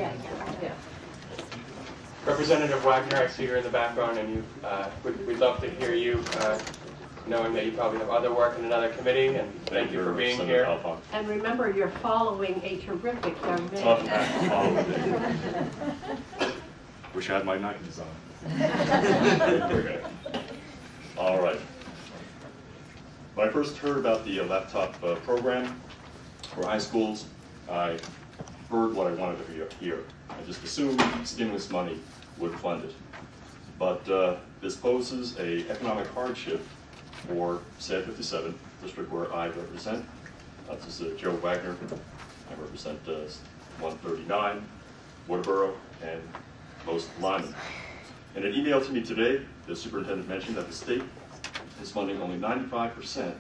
Yeah. Representative Wagner, I see you're in the background, and we'd love to hear you, knowing that you probably have other work in another committee, and thank you for being here. Alfond. And remember, you're following a terrific young man. Wish I had my Nikes on. Okay. All right. When I first heard about the laptop program for high schools, I heard what I wanted to hear. I just assumed stimulus money would fund it. But this poses an economic hardship for SAD 57, district where I represent. This is Joe Wagner. I represent 139, Waterboro, and most Lyman. In an email to me today, the superintendent mentioned that the state is funding only 95%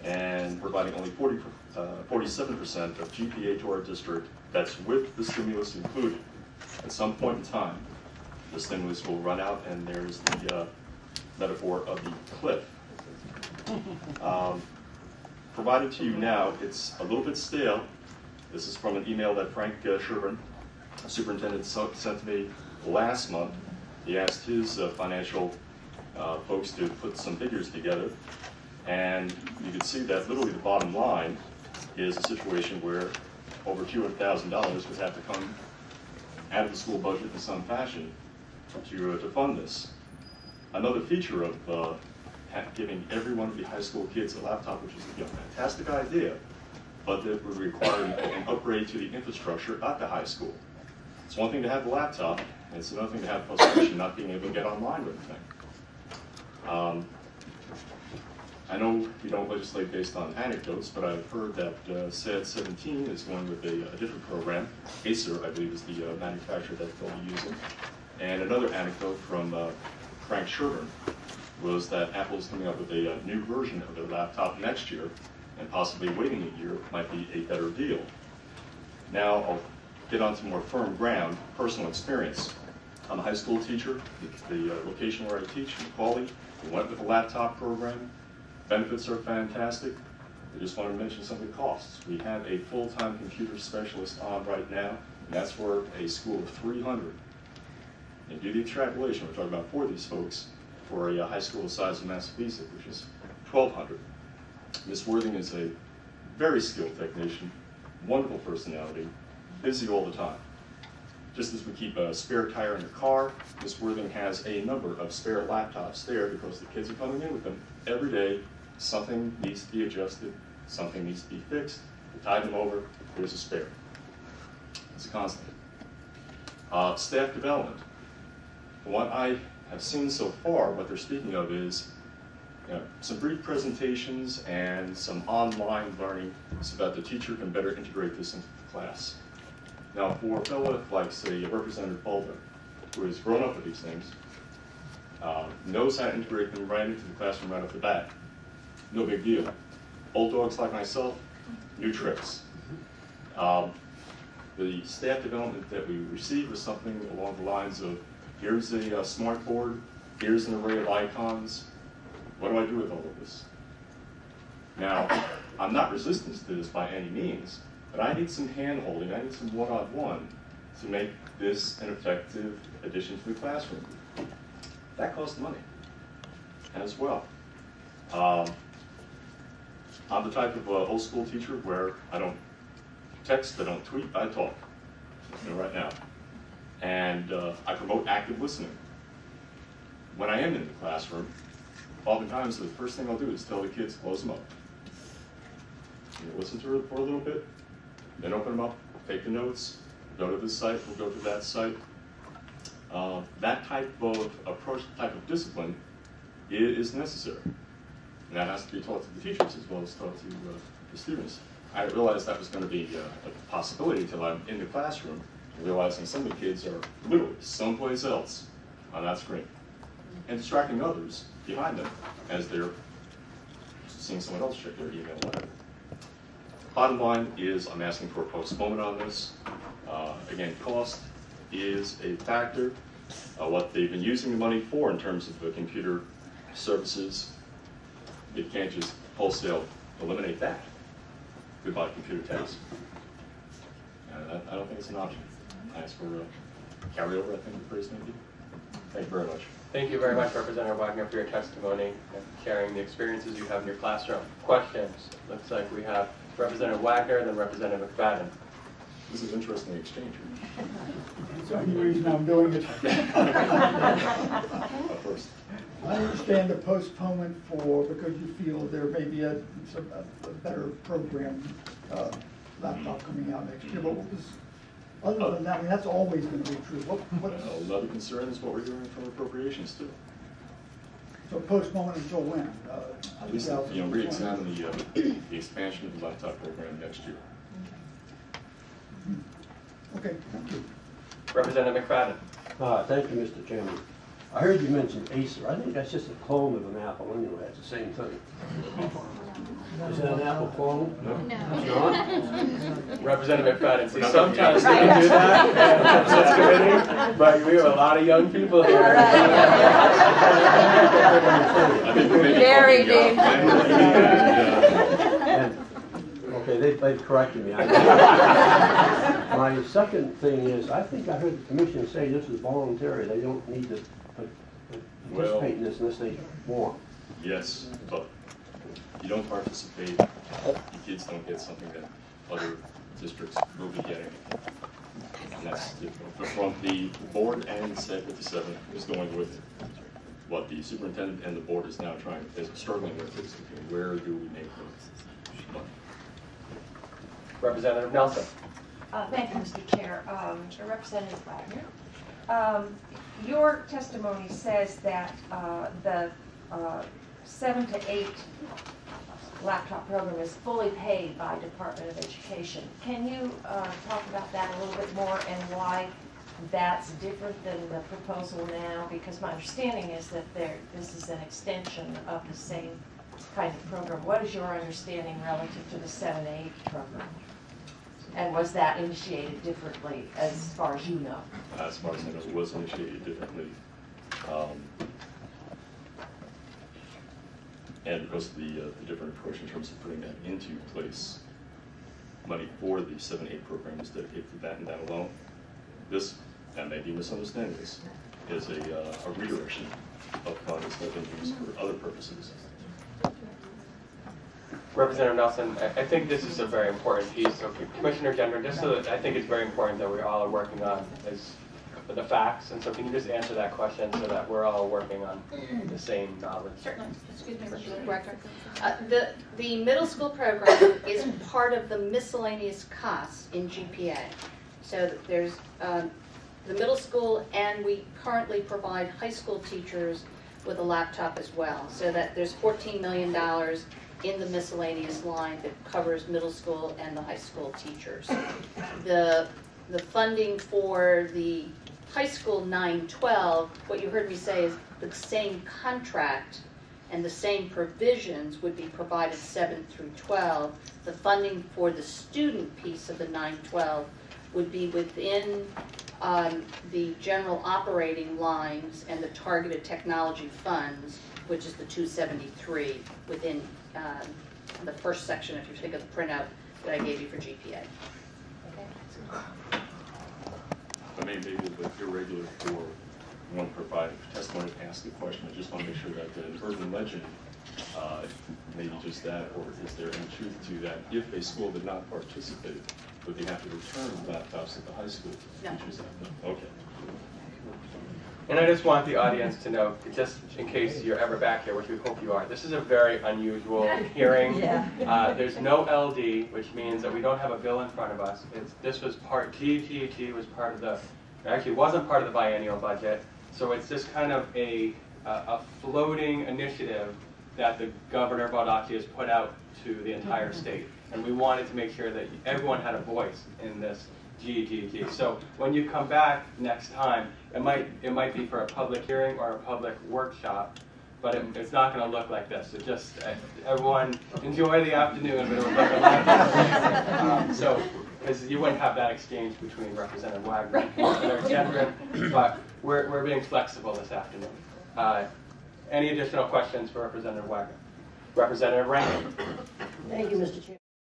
and providing only 47% of GPA to our district. That's with the stimulus included. At some point in time, the stimulus will run out, and there's the metaphor of the cliff. Provided to you now, it's a little bit stale. This is from an email that Frank Sherburne, superintendent, sent to me last month. He asked his financial folks to put some figures together, and you can see that literally the bottom line is a situation where over $200,000 would have to come out of the school budget in some fashion to fund this. Another feature of giving every one of the high school kids a laptop, which is a fantastic idea, but it would require an upgrade to the infrastructure at the high school. It's one thing to have a laptop, and it's another thing to have frustration not being able to get online with anything. I know you don't legislate based on anecdotes, but I've heard that SAD 17 is going with a different program. Acer, I believe, is the manufacturer that they'll be using. And another anecdote from Frank Sherburne was that Apple is coming up with a new version of their laptop next year, and possibly waiting a year might be a better deal. Now I'll get on to more firm ground, personal experience. I'm a high school teacher. The location where I teach, Macaulay, we went with a laptop program. Benefits are fantastic. I just want to mention some of the costs. We have a full-time computer specialist on right now, and that's for a school of 300. And do the extrapolation, we're talking about for these folks, for a high school the size of Massapequa, which is 1,200. Miss Worthing is a very skilled technician, wonderful personality, busy all the time. Just as we keep a spare tire in the car, Miss Worthing has a number of spare laptops there because the kids are coming in with them every day. Something needs to be adjusted, something needs to be fixed. We tie them over, there's a spare. It's a constant. Staff development. What I have seen so far, what they're speaking of is some brief presentations and some online learning so that the teacher can better integrate this into the class. Now, for a fellow like, say, Representative Boulder, who has grown up with these things, knows how to integrate them right into the classroom right off the bat, no big deal. Old dogs like myself, new tricks. The staff development that we received was something along the lines of, here's a smart board, here's an array of icons, what do I do with all of this? Now, I'm not resistant to this by any means, but I need some hand-holding, I need some one-on-one to make this an effective addition to the classroom. That costs money as well. I'm the type of old school teacher where I don't text, I don't tweet, I talk, right now. And I promote active listening. When I am in the classroom, oftentimes the first thing I'll do is tell the kids, close them up. Listen to it for a little bit, then open them up, take the notes, go to this site, we'll go to that site. That type of approach, type of discipline is necessary. And that has to be taught to the teachers as well as taught to the students. I realized that was going to be a possibility until I'm in the classroom, realizing some of the kids are literally someplace else on that screen, and distracting others behind them as they're seeing someone else check their email letter. Bottom line is I'm asking for a postponement on this. Again, cost is a factor. What they've been using the money for in terms of the computer services, you can't just wholesale eliminate that. Goodbye computer tests. I don't think it's an option. ask for carryover, I think the phrase may be. Thank you very much. Thank you very much, Representative Wagner, for your testimony and sharing the experiences you have in your classroom. Questions? Looks like we have Representative Wagner and then Representative McFadden. This is an interesting exchange. That's the only reason I'm doing it. First. I understand the postponement because you feel there may be a better program laptop coming out next year. But what was, other than that, I mean, that's always going to be true. Another concern is what we're hearing from appropriations too. So postponement until when? At least, re-examine the expansion of the laptop program next year. Okay, thank you. Representative McFadden. Thank you, Mr. Chairman. I heard you mention Acer. I think that's just a clone of an Apple anyway. It's the same thing. Is that an Apple clone? No. It's not? Representative McFadden. See, sometimes we can do that at this committee, but we have a lot of young people here. Very deep. Okay, they've corrected me. My second thing is, I think I heard the commission say this is voluntary. They don't need to participate in this unless they want. Yes, but you don't participate, your kids don't get something that other districts will be getting. And that's from the board and SED 57 is going with what the superintendent and the board is now struggling with is where do we make money? Representative Nelson. Thank you, Mr. Chair. Representative Wagner, your testimony says that the 7 to 8 laptop program is fully paid by Department of Education. Can you talk about that a little bit more and why that's different than the proposal now? Because my understanding is that this is an extension of the same kind of program. What is your understanding relative to the 7-8 program? And was that initiated differently as far as you know? As far as I know, it was initiated differently. And because of the different approach in terms of putting that into place, money for the 7-8 program is dedicated to that and that alone. This, and maybe misunderstanding this, is a redirection of funds that have been used for other purposes. Representative Nelson, I think this is a very important piece. So Commissioner Gendron, just so that I think it's very important that we all are working on is the facts. And so can you just answer that question so that we're all working on the same knowledge? Certainly. Excuse me, Mr. Director. The middle school program is part of the miscellaneous costs in GPA. So there's the middle school, and we currently provide high school teachers with a laptop as well. So that there's $14 million in the miscellaneous line that covers middle school and the high school teachers. The funding for the high school 9-12, what you heard me say is the same contract and the same provisions would be provided 7 through 12. The funding for the student piece of the 9-12 would be within the general operating lines and the targeted technology funds, which is the 273 within the first section, if you think of the printout that I gave you for GPA. I mean, maybe a bit irregular for one providing testimony to ask a question. I just want to make sure that the urban legend, maybe just that, or is there any truth to that? If a school did not participate, would they have to return laptops that the high school teachers have? No. Okay. And I just want the audience to know, just in case you're ever back here, which we hope you are, this is a very unusual hearing. There's no LD, which means that we don't have a bill in front of us. This was GET was part of the, actually wasn't part of the biennial budget, so it's just kind of a floating initiative that the Governor Baldacci has put out to the entire state. And we wanted to make sure that everyone had a voice in this GET. So when you come back next time, it might be for a public hearing or a public workshop, but it's not going to look like this. It just everyone enjoy the afternoon, but it would look a lot different. So because you wouldn't have that exchange between Representative Wagner and Representative Gendron, but we're being flexible this afternoon. Any additional questions for Representative Wagner? Representative Rankin. Thank you, Mr. Chair.